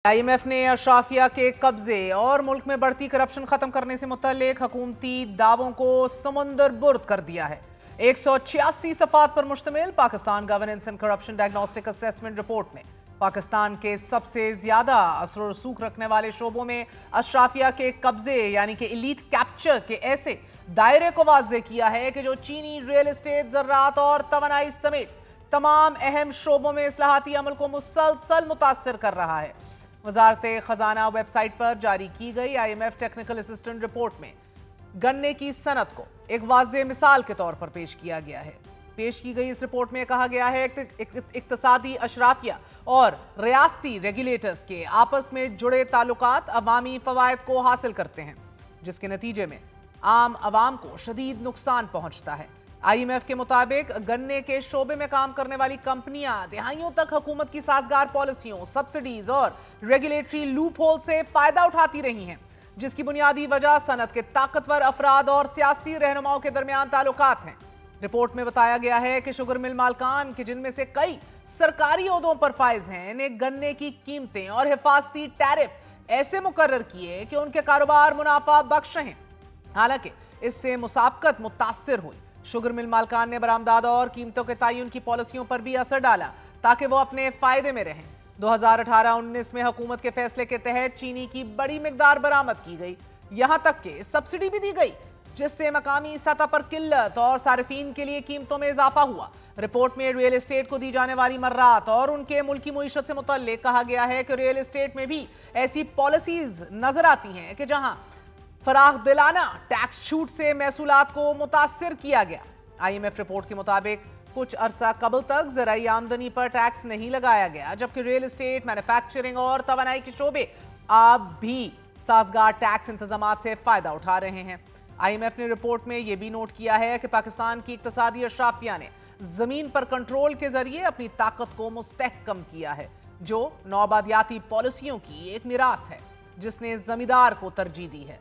IMF ने अशराफिया के कब्जे और मुल्क में बढ़ती करप्शन खत्म करने से मुतल्लिक हुकूमती दावों को समुंदर बुर्द कर दिया है। 186 सफ़ात पर मुश्तमिल Pakistan governance and corruption diagnostic assessment report ने पाकिस्तान के सबसे ज्यादा असर और रसूख रखने वाले शोबों में अशराफिया के कब्जे यानी कि एलीट कैप्चर के ऐसे दायरे को वाज़ेह किया है कि जो चीनी रियल एस्टेट, ज़राअत और तवानाई समेत तमाम अहम शोबों में इस्लाहाती अमल को मुसलसल मुतासर कर रहा है। वजारत खजाना वेबसाइट पर जारी की गई IMF टेक्निकल असिस्टेंट रिपोर्ट में गन्ने की सनत को एक वाज़ेह मिसाल के तौर पर पेश किया गया है। पेश की गई इस रिपोर्ट में कहा गया है कि इक्तसादी अशराफिया और रियासती रेगुलेटर्स के आपस में जुड़े ताल्लुकात अवामी फवायद को हासिल करते हैं, जिसके नतीजे में आम अवाम को शदीद नुकसान पहुंचता है। IMF के मुताबिक गन्ने के शोबे में काम करने वाली कंपनियां दिहाइयों तक हुकूमत की साजगार पॉलिसियों, सब्सिडीज और रेगुलेटरी लूप होल से फायदा उठाती रही हैं, जिसकी बुनियादी वजह सनत के ताकतवर अफराद और सियासी रहनुमाओं के दरमियान ताल्लुकात हैं। रिपोर्ट में बताया गया है कि शुगर मिल मालकान के जिनमें से कई सरकारी ओहदों पर फाइज हैं ने गन्ने की कीमतें और हिफाजती टैरिफ ऐसे मुकर्रर किए कि उनके कारोबार मुनाफा बख्श हैं। हालांकि इससे मुसाबकत मुतासिर हुई। शुगर मिल मालकान ने बरामदात और कीमतों के तयन की पॉलिसियों पर भी असर डाला ताकि वो अपने फायदे में रहें। 2018-19 में हुकूमत के फैसले के तहत चीनी की बड़ी मिकदार बरामद की गई, यहां तक कि सब्सिडी भी दी गई, जिससे मकामी सतह पर किल्लत और सार्फिन के लिए कीमतों में इजाफा हुआ। रिपोर्ट में रियल एस्टेट को दी जाने वाली मर्रात और उनके मुल्की मुईशत से मुतल्लिक कहा गया है कि रियल एस्टेट में भी ऐसी पॉलिसीज नजर आती हैं कि जहां फराख दिलाना टैक्स छूट से महसूलात को मुतासिर किया गया। IMF रिपोर्ट के मुताबिक कुछ अरसा कबल तक ज़राई आमदनी पर टैक्स नहीं लगाया गया, जबकि रियल एस्टेट, मैन्युफैक्चरिंग और तवानाई के शोबे अब भी साजगार टैक्स इंतजामात से फायदा उठा रहे हैं। IMF ने रिपोर्ट में यह भी नोट किया है कि पाकिस्तान की इक्तसादी अशराफिया ने जमीन पर कंट्रोल के जरिए अपनी ताकत को मुस्तहकम किया है, जो नौआबादियाती पॉलिसियों की एक मिरास है जिसने जमींदार को तरजीह दी है।